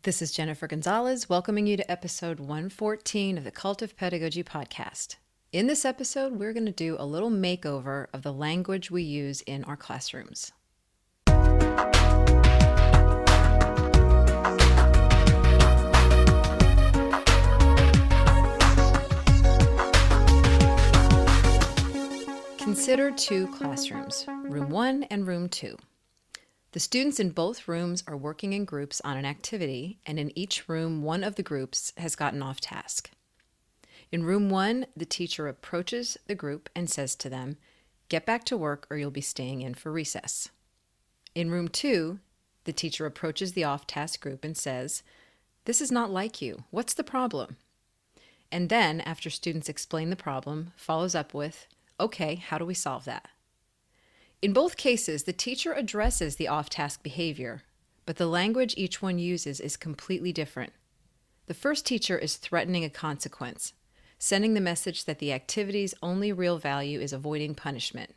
This is Jennifer Gonzalez, welcoming you to episode 114 of the Cult of Pedagogy podcast. In this episode, we're going to do a little makeover of the language we use in our classrooms. Consider two classrooms, room 1 and room 2. The students in both rooms are working in groups on an activity, and in each room, one of the groups has gotten off task. In room 1, the teacher approaches the group and says to them, "Get back to work or you'll be staying in for recess." In room 2, the teacher approaches the off-task group and says, "This is not like you. What's the problem?" And then, after students explain the problem, follows up with, "Okay, how do we solve that?" In both cases, the teacher addresses the off-task behavior, but the language each one uses is completely different. The first teacher is threatening a consequence, sending the message that the activity's only real value is avoiding punishment.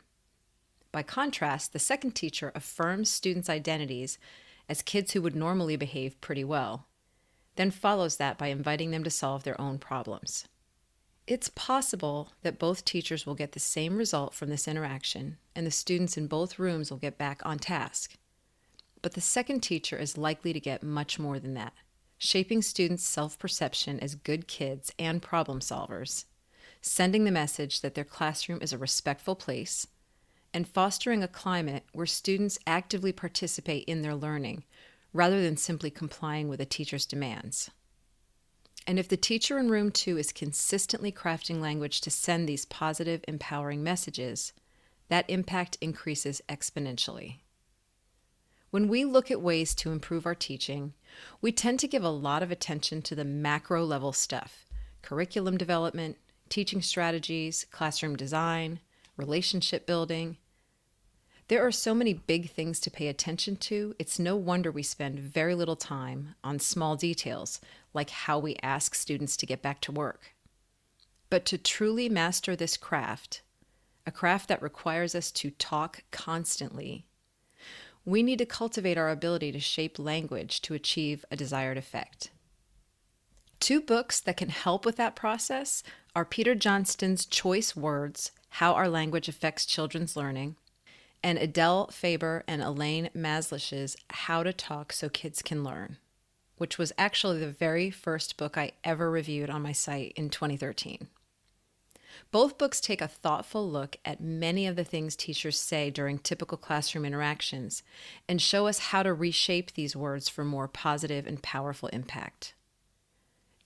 By contrast, the second teacher affirms students' identities as kids who would normally behave pretty well, then follows that by inviting them to solve their own problems. It's possible that both teachers will get the same result from this interaction, and the students in both rooms will get back on task. But the second teacher is likely to get much more than that, shaping students' self-perception as good kids and problem solvers, sending the message that their classroom is a respectful place, and fostering a climate where students actively participate in their learning, rather than simply complying with a teacher's demands. And if the teacher in room 2 is consistently crafting language to send these positive, empowering messages, that impact increases exponentially. When we look at ways to improve our teaching, we tend to give a lot of attention to the macro level stuff: curriculum development, teaching strategies, classroom design, relationship building. There are so many big things to pay attention to, it's no wonder we spend very little time on small details, like how we ask students to get back to work. But to truly master this craft, a craft that requires us to talk constantly, we need to cultivate our ability to shape language to achieve a desired effect. Two books that can help with that process are Peter Johnston's Choice Words: How Our Language Affects Children's Learning, and Adele Faber and Elaine Maslish's How to Talk So Kids Can Learn, which was actually the very first book I ever reviewed on my site in 2013. Both books take a thoughtful look at many of the things teachers say during typical classroom interactions and show us how to reshape these words for more positive and powerful impact.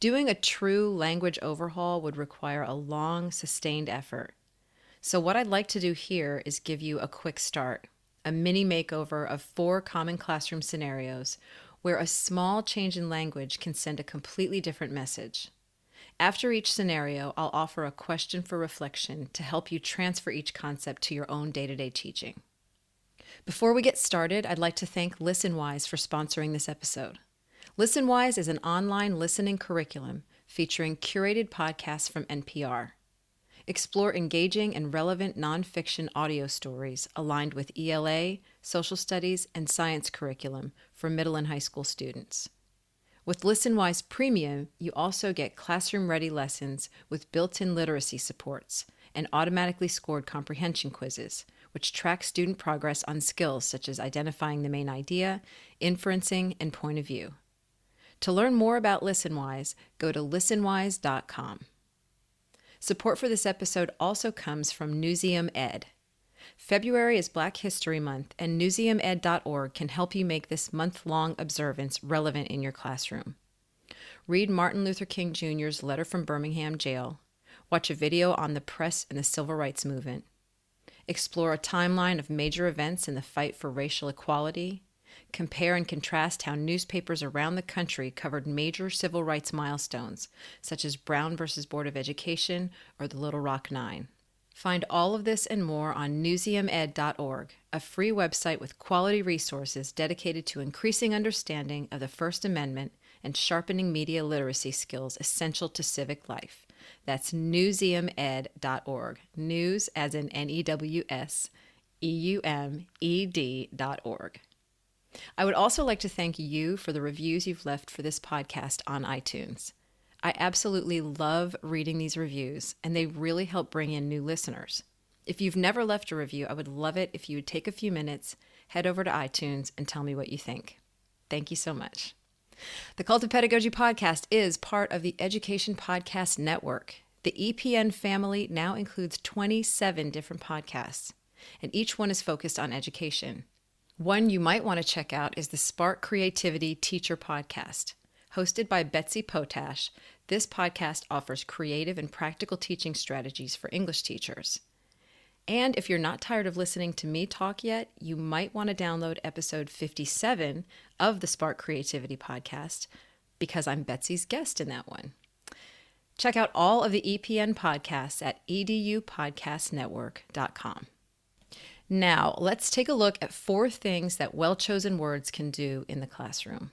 Doing a true language overhaul would require a long, sustained effort. So what I'd like to do here is give you a quick start, a mini makeover of 4 common classroom scenarios where a small change in language can send a completely different message. After each scenario, I'll offer a question for reflection to help you transfer each concept to your own day-to-day teaching. Before we get started, I'd like to thank ListenWise for sponsoring this episode. ListenWise is an online listening curriculum featuring curated podcasts from NPR. Explore engaging and relevant nonfiction audio stories aligned with ELA, social studies, and science curriculum for middle and high school students. With ListenWise Premium, you also get classroom-ready lessons with built-in literacy supports and automatically scored comprehension quizzes, which track student progress on skills such as identifying the main idea, inferencing, and point of view. To learn more about ListenWise, go to listenwise.com. Support for this episode also comes from Newseum Ed. February is Black History Month, and newseumed.org can help you make this month-long observance relevant in your classroom. Read Martin Luther King Jr.'s letter from Birmingham jail, watch a video on the press and the civil rights movement, explore a timeline of major events in the fight for racial equality, compare and contrast how newspapers around the country covered major civil rights milestones, such as Brown versus Board of Education or the Little Rock Nine. Find all of this and more on newseumed.org, a free website with quality resources dedicated to increasing understanding of the First Amendment and sharpening media literacy skills essential to civic life. That's newseumed.org, news as in NEWS, EUMED.org. I would also like to thank you for the reviews you've left for this podcast on iTunes. I absolutely love reading these reviews, and they really help bring in new listeners. If you've never left a review, I would love it if you would take a few minutes, head over to iTunes, and tell me what you think. Thank you so much. The Cult of Pedagogy podcast is part of the Education Podcast Network. The EPN family now includes 27 different podcasts, and each one is focused on education. One you might want to check out is the Spark Creativity Teacher Podcast. Hosted by Betsy Potash, this podcast offers creative and practical teaching strategies for English teachers. And if you're not tired of listening to me talk yet, you might want to download episode 57 of the Spark Creativity Podcast, because I'm Betsy's guest in that one. Check out all of the EPN podcasts at edupodcastnetwork.com. Now, let's take a look at 4 things that well-chosen words can do in the classroom.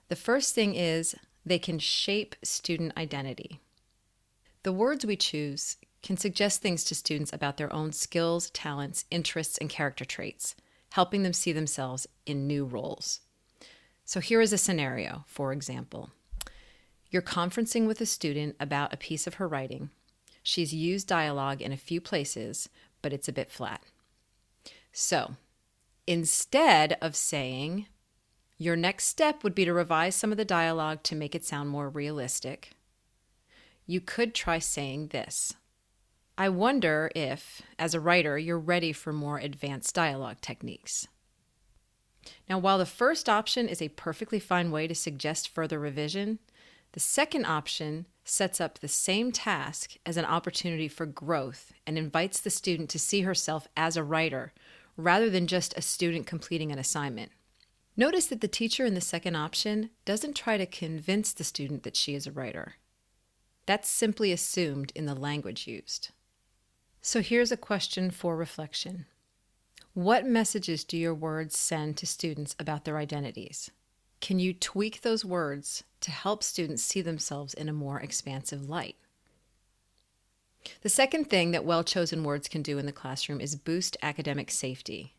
The first thing is they can shape student identity. The words we choose can suggest things to students about their own skills, talents, interests, and character traits, helping them see themselves in new roles. So here is a scenario, for example. You're conferencing with a student about a piece of her writing. She's used dialogue in a few places, but it's a bit flat. So, instead of saying, your next step would be to revise some of the dialogue to make it sound more realistic, you could try saying this. I wonder if, as a writer, you're ready for more advanced dialogue techniques. Now, while the first option is a perfectly fine way to suggest further revision, the second option sets up the same task as an opportunity for growth and invites the student to see herself as a writer rather than just a student completing an assignment. Notice that the teacher in the second option doesn't try to convince the student that she is a writer. That's simply assumed in the language used. So here's a question for reflection. What messages do your words send to students about their identities? Can you tweak those words to help students see themselves in a more expansive light? The second thing that well-chosen words can do in the classroom is boost academic safety.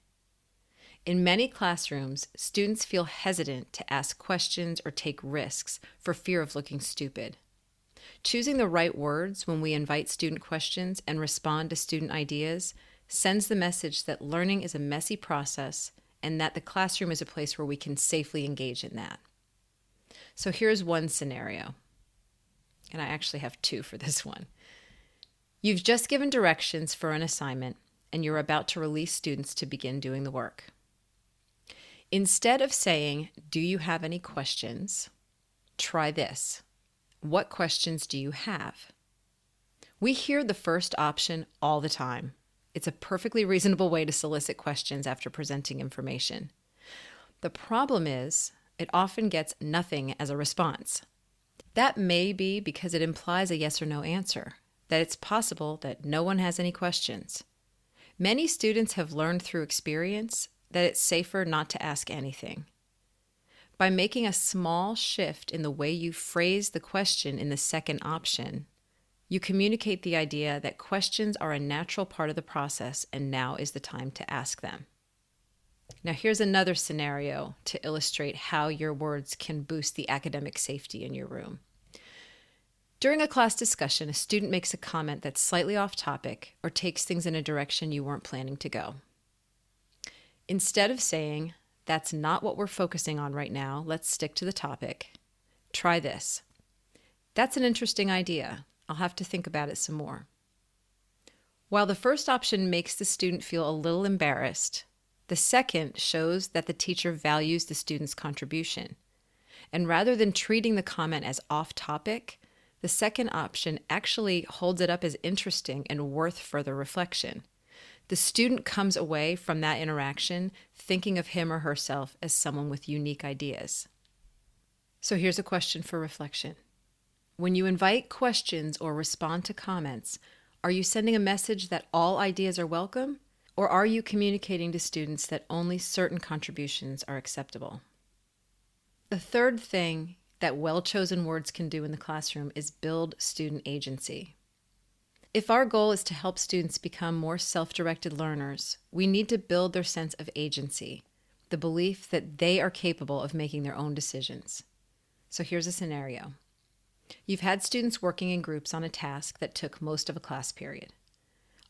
In many classrooms, students feel hesitant to ask questions or take risks for fear of looking stupid. Choosing the right words when we invite student questions and respond to student ideas sends the message that learning is a messy process and that the classroom is a place where we can safely engage in that. So here's one scenario, and I actually have 2 for this one. You've just given directions for an assignment, and you're about to release students to begin doing the work. Instead of saying, "Do you have any questions?" try this. What questions do you have? We hear the first option all the time. It's a perfectly reasonable way to solicit questions after presenting information. The problem is, it often gets nothing as a response. That may be because it implies a yes or no answer, that it's possible that no one has any questions. Many students have learned through experience that it's safer not to ask anything. By making a small shift in the way you phrase the question in the second option, you communicate the idea that questions are a natural part of the process and now is the time to ask them. Now here's another scenario to illustrate how your words can boost the academic safety in your room. During a class discussion, a student makes a comment that's slightly off topic or takes things in a direction you weren't planning to go. Instead of saying, "That's not what we're focusing on right now, let's stick to the topic," try this. "That's an interesting idea. I'll have to think about it some more." While the first option makes the student feel a little embarrassed, the second shows that the teacher values the student's contribution. And rather than treating the comment as off topic, the second option actually holds it up as interesting and worth further reflection. The student comes away from that interaction thinking of him or herself as someone with unique ideas. So here's a question for reflection. When you invite questions or respond to comments, are you sending a message that all ideas are welcome, or are you communicating to students that only certain contributions are acceptable? The third thing that well-chosen words can do in the classroom is build student agency. If our goal is to help students become more self-directed learners, we need to build their sense of agency. the belief that they are capable of making their own decisions. So here's a scenario. You've had students working in groups on a task that took most of a class period.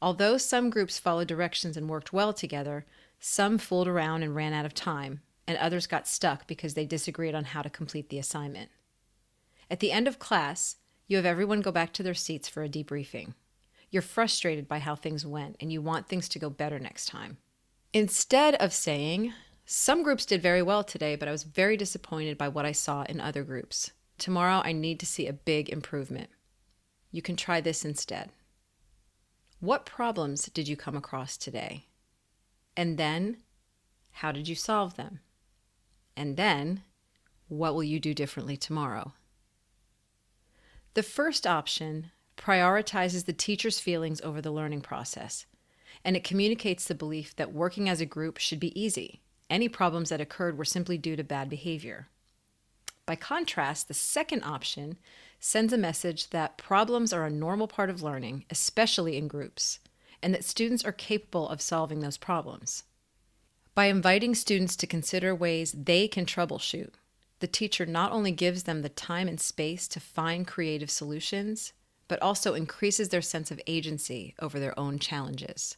Although some groups followed directions and worked well together, some fooled around and ran out of time, and others got stuck because they disagreed on how to complete the assignment. At the end of class, you have everyone go back to their seats for a debriefing. You're frustrated by how things went, and you want things to go better next time. Instead of saying, "Some groups did very well today, but I was very disappointed by what I saw in other groups. Tomorrow I need to see a big improvement," you can try this instead. What problems did you come across today? And then, how did you solve them? And then, what will you do differently tomorrow? The first option prioritizes the teacher's feelings over the learning process, and it communicates the belief that working as a group should be easy. Any problems that occurred were simply due to bad behavior. By contrast, the second option sends a message that problems are a normal part of learning, especially in groups, and that students are capable of solving those problems. By inviting students to consider ways they can troubleshoot, the teacher not only gives them the time and space to find creative solutions, but also increases their sense of agency over their own challenges.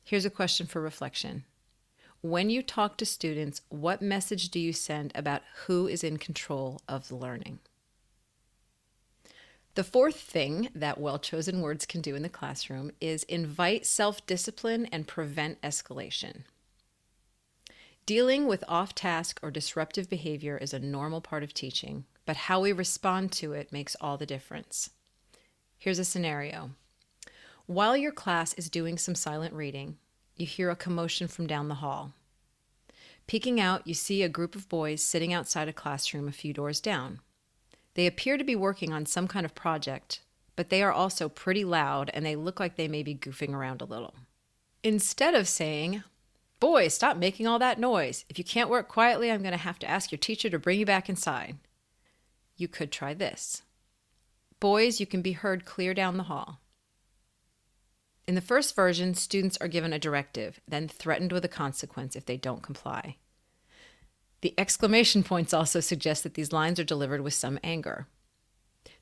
Here's a question for reflection. When you talk to students, what message do you send about who is in control of the learning? The fourth thing that well-chosen words can do in the classroom is invite self-discipline and prevent escalation. Dealing with off-task or disruptive behavior is a normal part of teaching, but how we respond to it makes all the difference. Here's a scenario. While your class is doing some silent reading, you hear a commotion from down the hall. Peeking out, you see a group of boys sitting outside a classroom a few doors down. They appear to be working on some kind of project, but they are also pretty loud and they look like they may be goofing around a little. Instead of saying, "Boys, stop making all that noise. If you can't work quietly, I'm going to have to ask your teacher to bring you back inside," you could try this. "Boys, you can be heard clear down the hall." In the first version, students are given a directive, then threatened with a consequence if they don't comply. The exclamation points also suggest that these lines are delivered with some anger.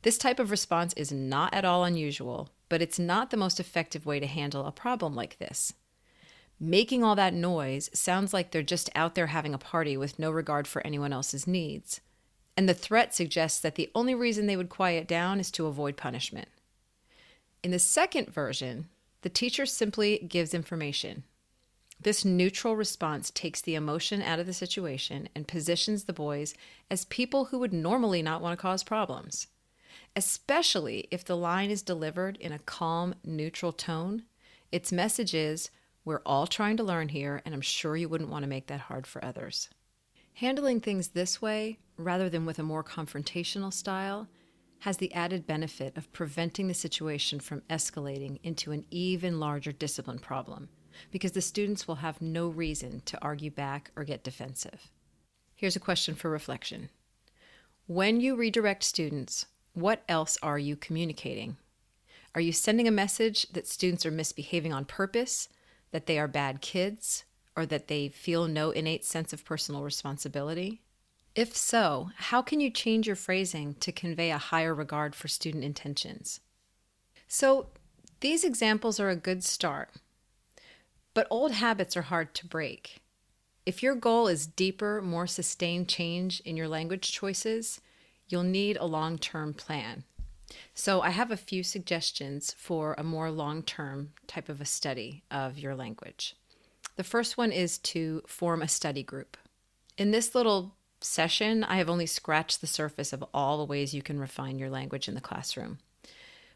This type of response is not at all unusual, but it's not the most effective way to handle a problem like this. Making all that noise sounds like they're just out there having a party with no regard for anyone else's needs, and the threat suggests that the only reason they would quiet down is to avoid punishment. In the second version, the teacher simply gives information. This neutral response takes the emotion out of the situation and positions the boys as people who would normally not want to cause problems. Especially if the line is delivered in a calm, neutral tone, its message is, "We're all trying to learn here, and I'm sure you wouldn't want to make that hard for others." Handling things this way, rather than with a more confrontational style, has the added benefit of preventing the situation from escalating into an even larger discipline problem, because the students will have no reason to argue back or get defensive. Here's a question for reflection. When you redirect students, what else are you communicating? Are you sending a message that students are misbehaving on purpose, that they are bad kids, or that they feel no innate sense of personal responsibility? If so, how can you change your phrasing to convey a higher regard for student intentions? So, these examples are a good start, but old habits are hard to break. If your goal is deeper, more sustained change in your language choices, you'll need a long-term plan. So I have a few suggestions for a more long-term type of a study of your language. The first one is to form a study group. In this little session, I have only scratched the surface of all the ways you can refine your language in the classroom.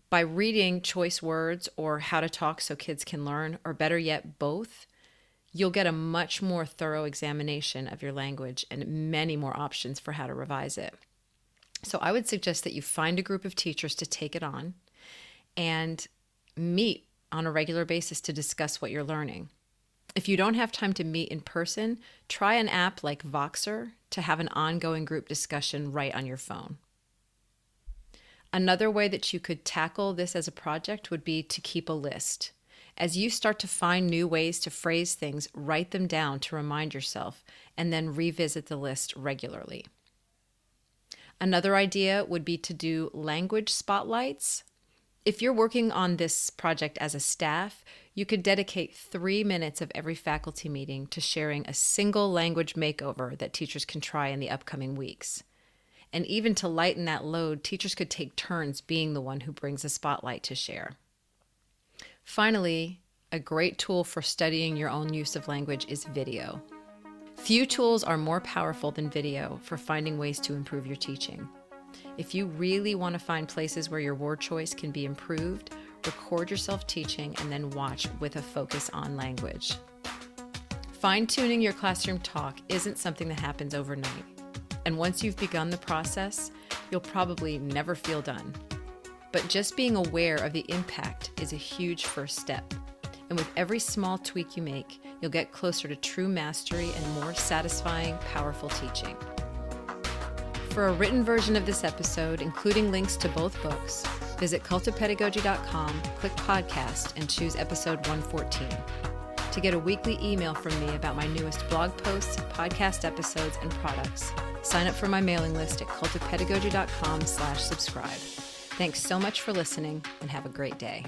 By reading choice words or how to talk so kids can learn, or better yet, both, you'll get a much more thorough examination of your language and many more options for how to revise it. So I would suggest that you find a group of teachers to take it on and meet on a regular basis to discuss what you're learning. If you don't have time to meet in person, try an app like Voxer to have an ongoing group discussion right on your phone. Another way that you could tackle this as a project would be to keep a list. As you start to find new ways to phrase things, write them down to remind yourself, and then revisit the list regularly. Another idea would be to do language spotlights. If you're working on this project as a staff, you could dedicate 3 minutes of every faculty meeting to sharing a single language makeover that teachers can try in the upcoming weeks. And even to lighten that load, teachers could take turns being the one who brings a spotlight to share. Finally, a great tool for studying your own use of language is video. Few tools are more powerful than video for finding ways to improve your teaching. If you really want to find places where your word choice can be improved, record yourself teaching and then watch with a focus on language. Fine-tuning your classroom talk isn't something that happens overnight. And once you've begun the process, you'll probably never feel done. But just being aware of the impact is a huge first step. And with every small tweak you make, you'll get closer to true mastery and more satisfying, powerful teaching. For a written version of this episode, including links to both books, visit cultofpedagogy.com, click podcast, and choose episode 114. To get a weekly email from me about my newest blog posts, podcast episodes, and products, sign up for my mailing list at cultofpedagogy.com/subscribe. Thanks so much for listening, and have a great day.